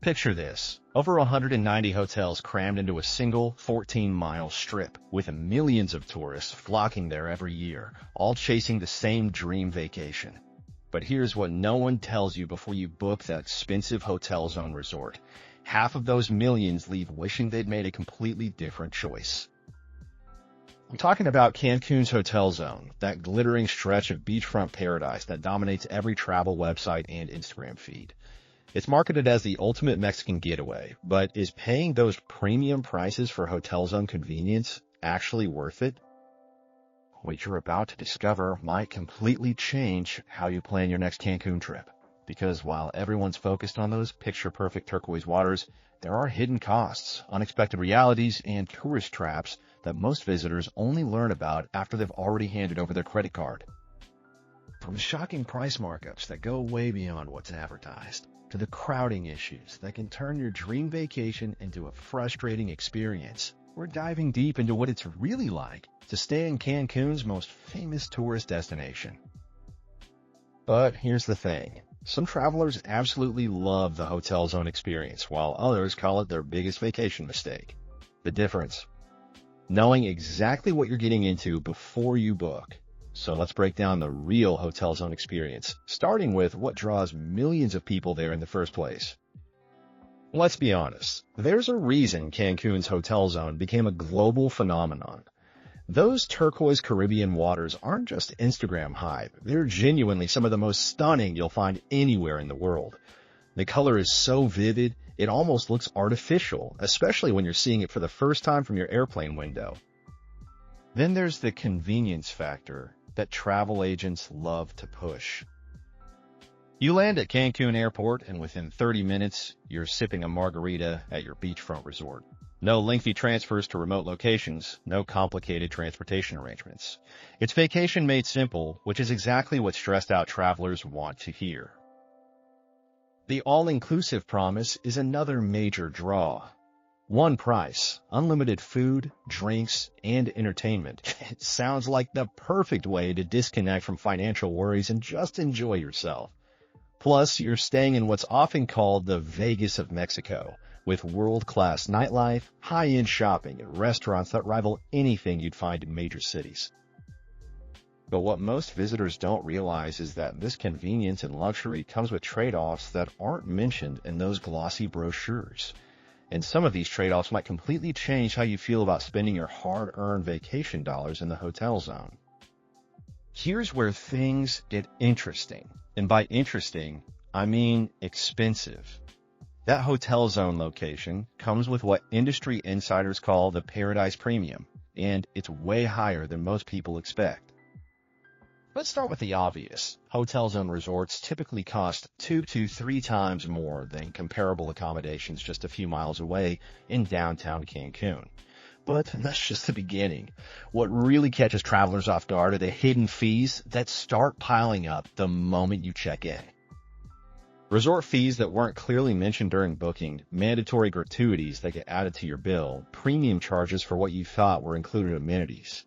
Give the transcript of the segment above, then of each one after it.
Picture this: over 190 hotels crammed into a single 14-mile strip, with millions of tourists flocking there every year, all chasing the same dream vacation. But here's what no one tells you before you book that expensive Hotel Zone resort. Half of those millions leave wishing they'd made a completely different choice. I'm talking about Cancun's Hotel Zone, that glittering stretch of beachfront paradise that dominates every travel website and Instagram feed. It's marketed as the ultimate Mexican getaway, but is paying those premium prices for Hotel Zone convenience actually worth it? What you're about to discover might completely change how you plan your next Cancun trip. Because while everyone's focused on those picture-perfect turquoise waters, there are hidden costs, unexpected realities, and tourist traps that most visitors only learn about after they've already handed over their credit card. From shocking price markups that go way beyond what's advertised, to the crowding issues that can turn your dream vacation into a frustrating experience, we're diving deep into what it's really like to stay in Cancun's most famous tourist destination. But here's the thing. Some travelers absolutely love the Hotel Zone experience, while others call it their biggest vacation mistake. The difference: knowing exactly what you're getting into before you book. So let's break down the real Hotel Zone experience, starting with what draws millions of people there in the first place. Let's be honest, there's a reason Cancun's Hotel Zone became a global phenomenon. Those turquoise Caribbean waters aren't just Instagram hype, they're genuinely some of the most stunning you'll find anywhere in the world. The color is so vivid, it almost looks artificial, especially when you're seeing it for the first time from your airplane window. Then there's the convenience factor that travel agents love to push. You land at Cancun Airport, and within 30 minutes, you're sipping a margarita at your beachfront resort. No lengthy transfers to remote locations, no complicated transportation arrangements. It's vacation made simple, which is exactly what stressed-out travelers want to hear. The all-inclusive promise is another major draw. One price, unlimited food, drinks, and entertainment. It sounds like the perfect way to disconnect from financial worries and just enjoy yourself. Plus, you're staying in what's often called the Vegas of Mexico, with world-class nightlife, high-end shopping, and restaurants that rival anything you'd find in major cities. But what most visitors don't realize is that this convenience and luxury comes with trade-offs that aren't mentioned in those glossy brochures. And some of these trade-offs might completely change how you feel about spending your hard-earned vacation dollars in the Hotel Zone. Here's where things get interesting. And by interesting, I mean expensive. That Hotel Zone location comes with what industry insiders call the Paradise Premium, and it's way higher than most people expect. Let's start with the obvious. Hotel Zone resorts typically cost 2 to 3 times more than comparable accommodations just a few miles away in downtown Cancun. But that's just the beginning. What really catches travelers off guard are the hidden fees that start piling up the moment you check in. Resort fees that weren't clearly mentioned during booking, mandatory gratuities that get added to your bill, premium charges for what you thought were included amenities.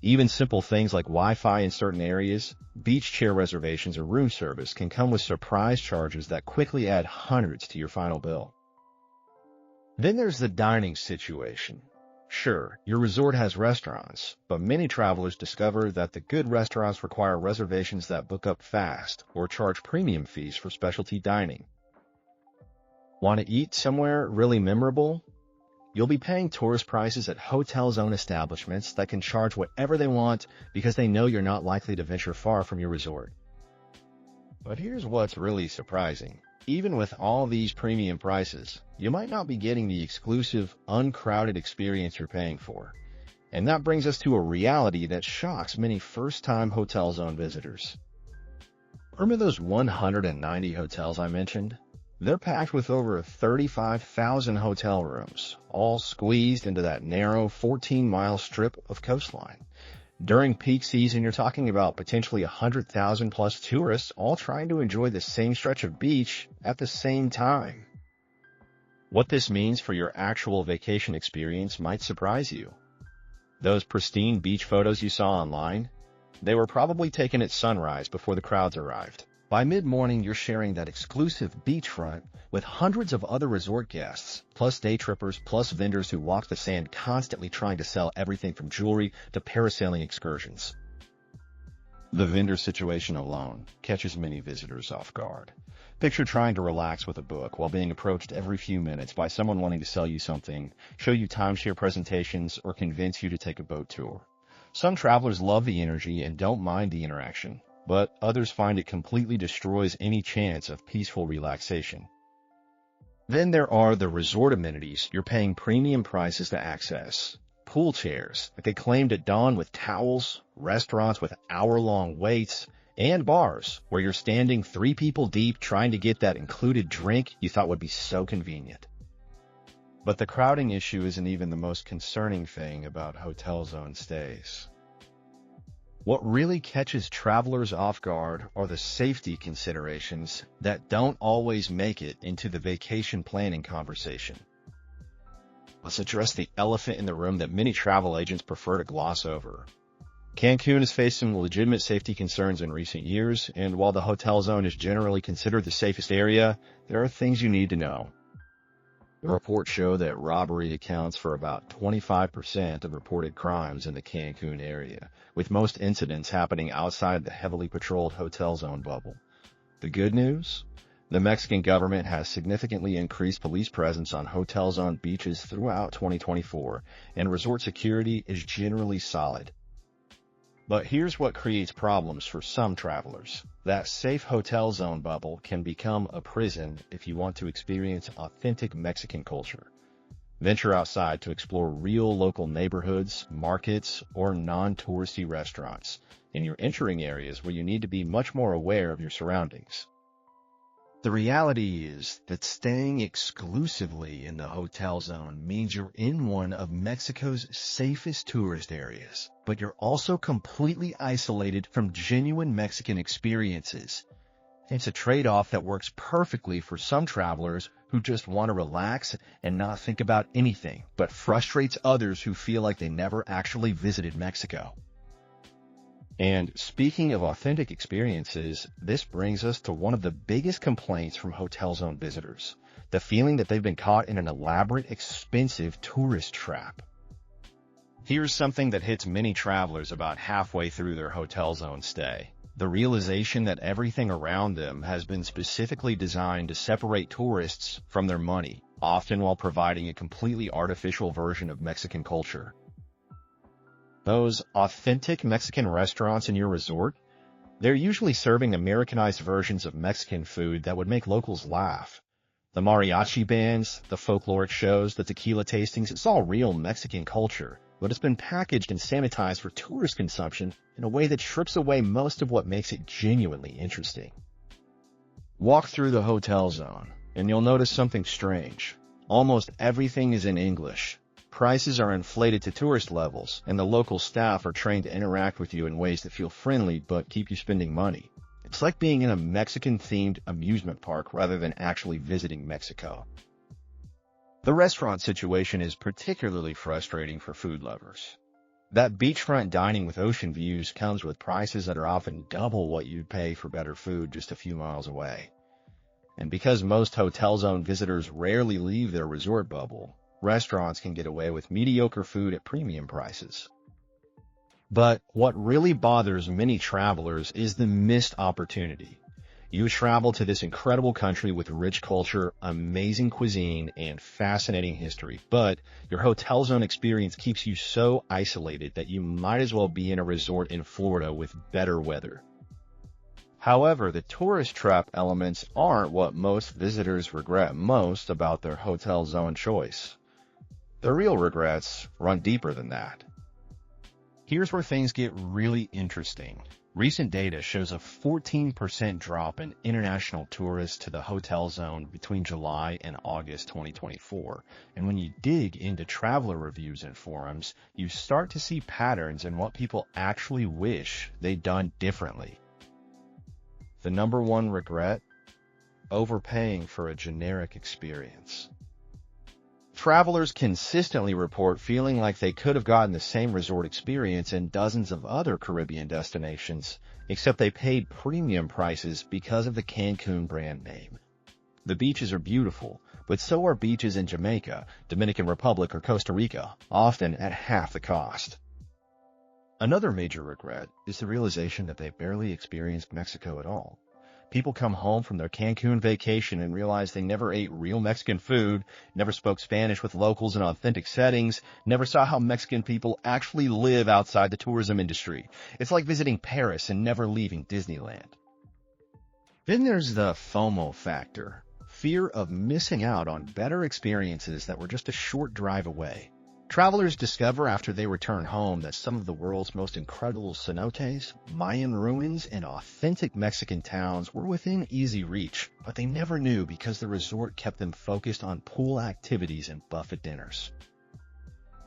Even simple things like Wi-Fi in certain areas, beach chair reservations, or room service can come with surprise charges that quickly add hundreds to your final bill. Then there's the dining situation. Sure, your resort has restaurants, but many travelers discover that the good restaurants require reservations that book up fast or charge premium fees for specialty dining. Want to eat somewhere really memorable? You'll be paying tourist prices at Hotel Zone establishments that can charge whatever they want because they know you're not likely to venture far from your resort. But here's what's really surprising. Even with all these premium prices, you might not be getting the exclusive, uncrowded experience you're paying for. And that brings us to a reality that shocks many first-time Hotel Zone visitors. Remember those 190 hotels I mentioned? They're packed with over 35,000 hotel rooms, all squeezed into that narrow 14-mile strip of coastline. During peak season, you're talking about potentially 100,000 plus tourists all trying to enjoy the same stretch of beach at the same time. What this means for your actual vacation experience might surprise you. Those pristine beach photos you saw online, they were probably taken at sunrise before the crowds arrived. By mid-morning, you're sharing that exclusive beachfront with hundreds of other resort guests, plus day trippers, plus vendors who walk the sand constantly trying to sell everything from jewelry to parasailing excursions. The vendor situation alone catches many visitors off guard. Picture trying to relax with a book while being approached every few minutes by someone wanting to sell you something, show you timeshare presentations, or convince you to take a boat tour. Some travelers love the energy and don't mind the interaction, but others find it completely destroys any chance of peaceful relaxation. Then there are the resort amenities you're paying premium prices to access. Pool chairs that they claimed at dawn with towels, restaurants with hour-long waits, and bars where you're standing 3 people deep trying to get that included drink you thought would be so convenient. But the crowding issue isn't even the most concerning thing about Hotel Zone stays. What really catches travelers off guard are the safety considerations that don't always make it into the vacation planning conversation. Let's address the elephant in the room that many travel agents prefer to gloss over. Cancun has faced some legitimate safety concerns in recent years, and while the Hotel Zone is generally considered the safest area, there are things you need to know. The reports show that robbery accounts for about 25% of reported crimes in the Cancun area, with most incidents happening outside the heavily patrolled Hotel Zone bubble. The good news? The Mexican government has significantly increased police presence on Hotel Zone beaches throughout 2024, and resort security is generally solid. But here's what creates problems for some travelers. That safe Hotel Zone bubble can become a prison if you want to experience authentic Mexican culture. Venture outside to explore real local neighborhoods, markets, or non-touristy restaurants, and you're entering areas where you need to be much more aware of your surroundings. The reality is that staying exclusively in the Hotel Zone means you're in one of Mexico's safest tourist areas, but you're also completely isolated from genuine Mexican experiences. It's a trade-off that works perfectly for some travelers who just want to relax and not think about anything, but frustrates others who feel like they never actually visited Mexico. And speaking of authentic experiences, this brings us to one of the biggest complaints from Hotel Zone visitors, the feeling that they've been caught in an elaborate, expensive tourist trap. Here's something that hits many travelers about halfway through their Hotel Zone stay: the realization that everything around them has been specifically designed to separate tourists from their money, often while providing a completely artificial version of Mexican culture. Those authentic Mexican restaurants in your resort, they're usually serving Americanized versions of Mexican food that would make locals laugh. The mariachi bands, the folkloric shows, the tequila tastings, it's all real Mexican culture, but it's been packaged and sanitized for tourist consumption in a way that strips away most of what makes it genuinely interesting. Walk through the Hotel Zone, and you'll notice something strange. Almost everything is in English. Prices are inflated to tourist levels, and the local staff are trained to interact with you in ways that feel friendly but keep you spending money. It's like being in a Mexican-themed amusement park rather than actually visiting Mexico. The restaurant situation is particularly frustrating for food lovers. That beachfront dining with ocean views comes with prices that are often double what you'd pay for better food just a few miles away. And because most Hotel Zone visitors rarely leave their resort bubble, restaurants can get away with mediocre food at premium prices. But what really bothers many travelers is the missed opportunity. You travel to this incredible country with rich culture, amazing cuisine, and fascinating history, but your Hotel Zone experience keeps you so isolated that you might as well be in a resort in Florida with better weather. However, the tourist trap elements aren't what most visitors regret most about their Hotel Zone choice. The real regrets run deeper than that. Here's where things get really interesting. Recent data shows a 14% drop in international tourists to the Hotel Zone between July and August 2024. And when you dig into traveler reviews and forums, you start to see patterns in what people actually wish they'd done differently. The number one regret? Overpaying for a generic experience. Travelers consistently report feeling like they could have gotten the same resort experience in dozens of other Caribbean destinations, except they paid premium prices because of the Cancun brand name. The beaches are beautiful, but so are beaches in Jamaica, Dominican Republic, or Costa Rica, often at half the cost. Another major regret is the realization that they barely experienced Mexico at all. People come home from their Cancun vacation and realize they never ate real Mexican food, never spoke Spanish with locals in authentic settings, never saw how Mexican people actually live outside the tourism industry. It's like visiting Paris and never leaving Disneyland. Then there's the FOMO factor, fear of missing out on better experiences that were just a short drive away. Travelers discover after they return home that some of the world's most incredible cenotes, Mayan ruins, and authentic Mexican towns were within easy reach, but they never knew because the resort kept them focused on pool activities and buffet dinners.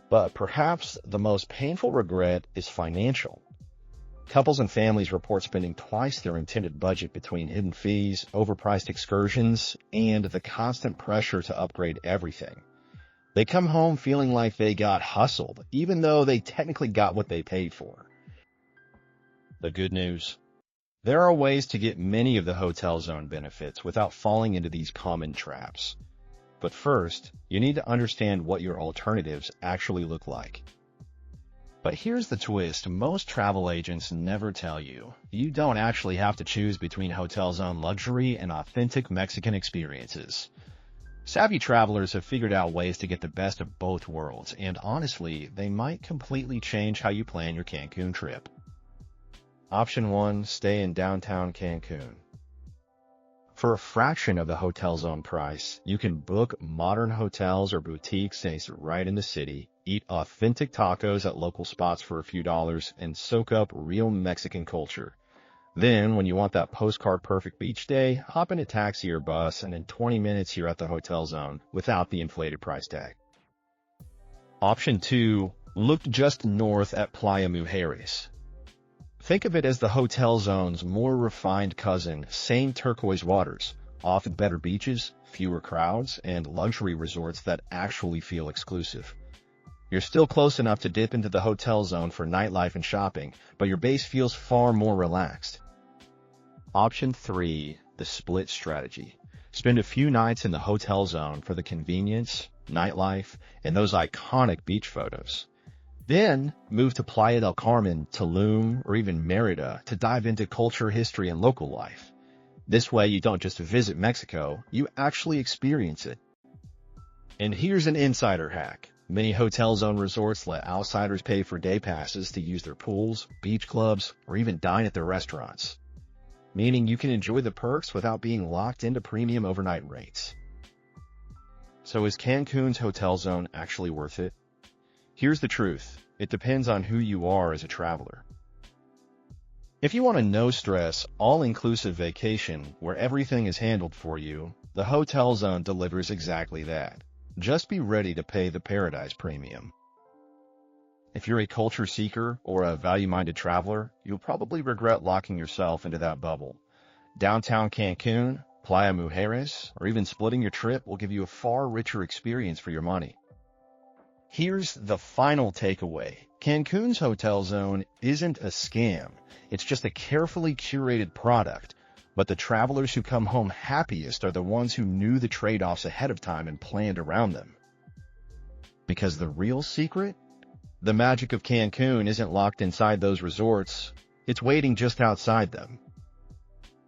But perhaps the most painful regret is financial. Couples and families report spending twice their intended budget between hidden fees, overpriced excursions, and the constant pressure to upgrade everything. They come home feeling like they got hustled, even though they technically got what they paid for. The good news? There are ways to get many of the Hotel Zone benefits without falling into these common traps. But first, you need to understand what your alternatives actually look like. But here's the twist most travel agents never tell you. You don't actually have to choose between Hotel Zone luxury and authentic Mexican experiences. Savvy travelers have figured out ways to get the best of both worlds, and honestly, they might completely change how you plan your Cancun trip. Option 1. Stay in downtown Cancun. For a fraction of the Hotel Zone price, you can book modern hotels or boutique stays right in the city, eat authentic tacos at local spots for a few dollars, and soak up real Mexican culture. Then, when you want that postcard-perfect beach day, hop in a taxi or bus, and in 20 minutes you're at the Hotel Zone without the inflated price tag. Option 2. Look just north at Playa Mujeres. Think of it as the Hotel Zone's more refined cousin, same turquoise waters, often better beaches, fewer crowds, and luxury resorts that actually feel exclusive. You're still close enough to dip into the Hotel Zone for nightlife and shopping, but your base feels far more relaxed. Option 3. The split strategy. Spend a few nights in the Hotel Zone for the convenience, nightlife, and those iconic beach photos. Then, move to Playa del Carmen, Tulum, or even Merida to dive into culture, history, and local life. This way, you don't just visit Mexico, you actually experience it. And here's an insider hack. Many Hotel Zone resorts let outsiders pay for day passes to use their pools, beach clubs, or even dine at their restaurants, meaning you can enjoy the perks without being locked into premium overnight rates. So is Cancun's Hotel Zone actually worth it? Here's the truth. It depends on who you are as a traveler. If you want a no-stress, all-inclusive vacation where everything is handled for you, the Hotel Zone delivers exactly that. Just be ready to pay the paradise premium. If you're a culture seeker or a value-minded traveler, you'll probably regret locking yourself into that bubble. Downtown Cancun, Playa Mujeres, or even splitting your trip will give you a far richer experience for your money. Here's the final takeaway. Cancun's Hotel Zone isn't a scam. It's just a carefully curated product. But the travelers who come home happiest are the ones who knew the trade-offs ahead of time and planned around them. Because the real secret? The magic of Cancun isn't locked inside those resorts. It's waiting just outside them.